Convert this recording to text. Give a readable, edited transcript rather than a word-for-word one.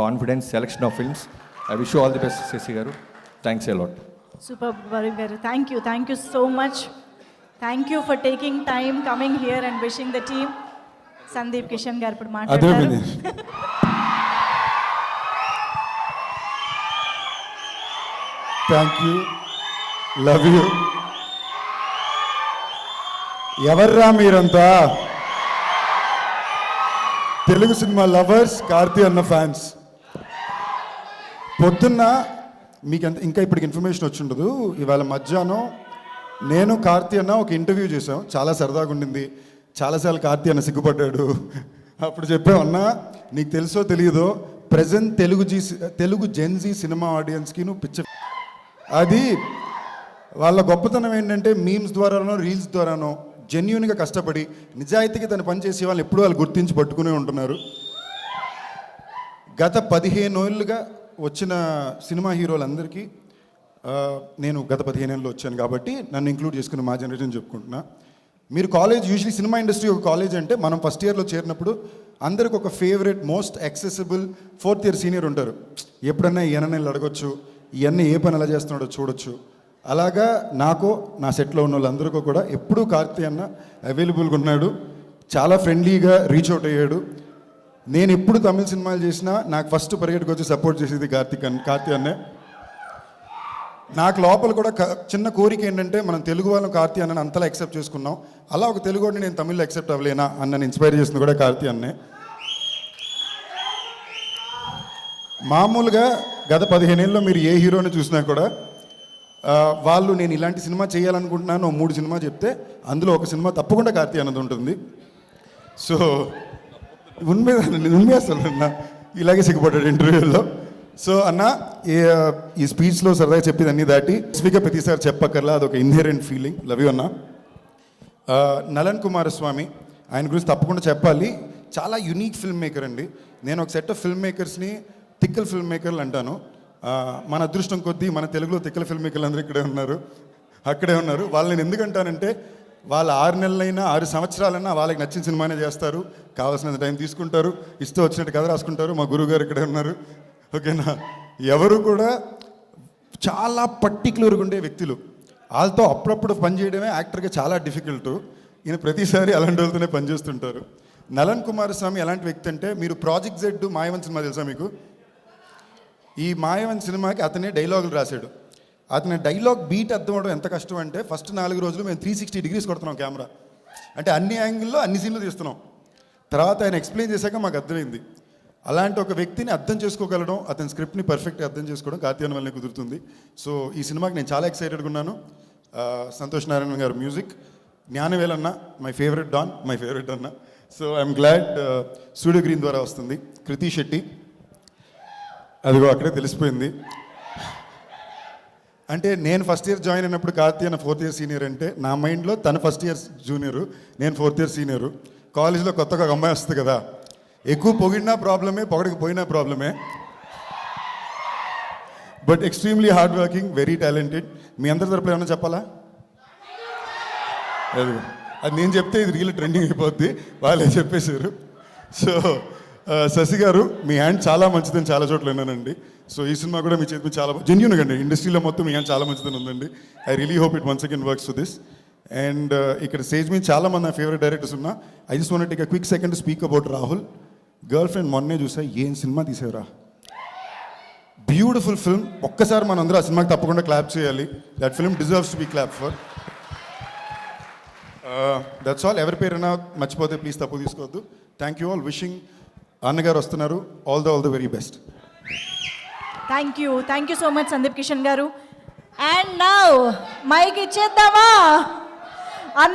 confident selection of films. I wish you all the best, Sesi Garu. Thanks a lot. Super, Varun garu. Thank you so much. Thank you for taking time, coming here and wishing the team. Sandeep Kishan garu ఇప్పుడు మాట్లాడతారు. Thank you, love you. ఎవర్రా మీరంతా? Telugu cinema lovers, Karthi అన్న fans. పొద్దున్న మీకు ఇంకా ఇప్పటికి information వచ్చి ఉండదు. ఇవాళ మధ్యాహ్నం నేను కార్తీ అన్న ఒక ఇంటర్వ్యూ చేసాం, చాలా సరదాగా ఉండింది. చాలాసార్లు కార్తీ అన్న సిగ్గుపడ్డాడు. అప్పుడు చెప్పామన్నా, నీకు తెలుసో తెలియదో ప్రజెంట్ తెలుగు జెన్జీ సినిమా ఆడియన్స్కి నువ్వు అది వాళ్ళ గొప్పతనం ఏంటంటే మీమ్స్ ద్వారానో రీల్స్ ద్వారానో జెన్యున్గా కష్టపడి నిజాయితీగా తను పనిచేసే వాళ్ళు ఎప్పుడూ వాళ్ళు గుర్తించి పట్టుకునే ఉంటున్నారు. గత 15 ఏళ్ళుగా వచ్చిన సినిమా హీరోలందరికీ నేను గత 15 ఏళ్ళలో వచ్చాను కాబట్టి నన్ను ఇంక్లూడ్ చేసుకుని మా జనరేషన్ చెప్పుకుంటున్నా. మీరు కాలేజ్ యూజువలీ సినిమా ఇండస్ట్రీ ఒక కాలేజ్ అంటే మనం ఫస్ట్ ఇయర్లో చేరినప్పుడు అందరికి ఒక favourite most accessible 4th year senior ఉంటారు. ఎప్పుడన్నా ఈయనని అడగొచ్చు, ఇవన్నీ ఏ పని ఎలా చేస్తున్నాడో చూడొచ్చు. అలాగా నాకు నా సెట్లో ఉన్న వాళ్ళందరికీ కూడా ఎప్పుడూ కార్తీ అన్న అవైలబుల్గా ఉన్నాడు. చాలా ఫ్రెండ్లీగా రీచ్ అవుట్ అయ్యాడు. నేను ఎప్పుడు తమిళ సినిమాలు చేసినా నాకు ఫస్ట్ పరిగెట్టుకు వచ్చి సపోర్ట్ చేసేది కార్తీ అన్నే. నాకు లోపల కూడా చిన్న కోరిక ఏంటంటే మనం తెలుగు వాళ్ళం కార్తీ అన్నని అంతలా యాక్సెప్ట్ చేసుకున్నాం, అలా ఒక తెలుగు వాడిని నేను తమిళ్లో యాక్సెప్ట్ అవ్వలేనా అన్నని ఇన్స్పైర్ చేసింది కూడా కార్తీ అన్నే. మామూలుగా గత 15 ఏళ్ళలో మీరు ఏ హీరోని చూసినా కూడా వాళ్ళు నేను ఇలాంటి సినిమా చేయాలనుకుంటున్నాను 3 సినిమా చెప్తే అందులో ఒక సినిమా తప్పకుండా కార్తీ అన్నది ఉంటుంది. సో ఉన్మే అసలు అన్న ఇలాగే సిగ్గుపడ్డాడు ఇంటర్వ్యూలో. సో అన్న ఈ స్పీచ్లో సరదాగా చెప్పేది అన్నీ దాటి స్పీకర్ ప్రతిసారి చెప్పక్కర్లా, అదొక ఇన్హెరెంట్ ఫీలింగ్. లవ్ యూ అన్న. నలన్ కుమారస్వామి, ఆయన గురించి తప్పకుండా చెప్పాలి. చాలా యునీక్ ఫిల్మ్ మేకర్ అండి. నేను ఒక సెట్ ఆఫ్ ఫిల్మ్ మేకర్స్ని తిక్కల్ ఫిల్మ్ మేకర్లు అంటాను. మన అదృష్టం కొద్దీ మన తెలుగులో తిక్కల ఫిల్మ్ మేకర్లు అందరూ అక్కడే ఉన్నారు. వాళ్ళు నేను ఎందుకంటానంటే వాళ్ళు 6 నెలలైనా 6 సంవత్సరాలైనా వాళ్ళకి నచ్చిన సినిమానే చేస్తారు, కావాల్సినంత టైం తీసుకుంటారు, ఇష్టం వచ్చినట్టు కథ రాసుకుంటారు. మా గురువు గారు ఇక్కడే ఉన్నారు. ఓకేనా? ఎవరు కూడా చాలా పర్టిక్యులర్గా ఉండే వ్యక్తులు. వాళ్ళతో అప్పుడప్పుడు పనిచేయడమే యాక్టర్గా చాలా డిఫికల్ట్. ఈయన ప్రతిసారి అలాంటి వాళ్ళతోనే పనిచేస్తుంటారు. నలన్ కుమారస్వామి ఎలాంటి వ్యక్తి అంటే, మీరు ప్రాజెక్ట్ జెడ్ మాయవన్ సినిమా తెలుసా మీకు? ఈ మాయవన్ సినిమాకి అతనే డైలాగులు రాశాడు. అతని డైలాగ్ బీట్ అర్థం అవడం ఎంత కష్టం అంటే, ఫస్ట్ 4 రోజులు మేము 360 degrees కొడుతున్నాం కెమెరా, అంటే అన్ని యాంగిల్లో అన్ని సీన్లు తీస్తున్నాం. తర్వాత ఆయన ఎక్స్ప్లెయిన్ చేశాక మాకు అర్థమైంది. అలాంటి ఒక వ్యక్తిని అర్థం చేసుకోగలడం, అతని స్క్రిప్ట్ని పర్ఫెక్ట్గా అర్థం చేసుకోవడం కార్తీ అన్న వల్లనే కుదురుతుంది. సో ఈ సినిమాకి నేను చాలా ఎక్సైటెడ్గా ఉన్నాను. సంతోష్ నారాయణ గారు మ్యూజిక్, జ్ఞానవేల్ అన్న my favourite don, my favourite అన్న. So I'm glad Studio Green ద్వారా వస్తుంది. కృతి శెట్టి, అదిగో అక్కడే తెలిసిపోయింది. అంటే నేను ఫస్ట్ ఇయర్ జాయిన్ అయినప్పుడు కార్తీ అన్న 4th ఇయర్ సీనియర్ అంటే నా మైండ్లో తను ఫస్ట్ ఇయర్ జూనియరు, నేను 4th ఇయర్ సీనియరు. కాలేజ్లో కొత్తగా ఒక అమ్మాయి వస్తుంది కదా, ఎక్కువ పొగిడినా ప్రాబ్లమే, పొగడకపోయినా ప్రాబ్లమే. But extremely hard working, very talented. మీ అందరి తరపున ఏమన్నా చెప్పాలా? అది నేను చెప్తే ఇది రీల్ ట్రెండింగ్ అయిపోద్ది, వాళ్ళే చెప్పేశారు. సో శశి గారు, మీ హ్యాండ్ చాలా మంచిదని చాలా చోట్ల విన్నానండి. సో ఈ సినిమా కూడా మీ చేతి చాలా జెన్యూన్గా అండి, ఇండస్ట్రీలో మొత్తం మీ హ్యాండ్ చాలా మంచిదని ఉందండి. I really hope it once again works for this. And ఇక్కడ స్టేజ్ మీద చాలా మంది నా ఫేవరెట్ డైరెక్టర్స్ ఉన్నా. I just want take a quick second to speak about Rahul. Girl friend మొన్నే చూసా, ఏం సినిమా తీసారా, బ్యూటిఫుల్ ఫిల్మ్. ఒక్కసారి మనం అందరూ ఆ సినిమాకి తప్పకుండా క్లాప్ చేయాలి. That film deserves to be clap for. That's all. ఎవరి పేరైనా మర్చిపోతే ప్లీజ్ తప్పు తీసుకోవద్దు. Thank you all. విషింగ్ అన్నగారు వస్తున్నారు. All the very best. Thank you so much Sundeep Kishan గారు. అండ్ నౌ మైక్ ఇచ్చేద్దామా అన్న.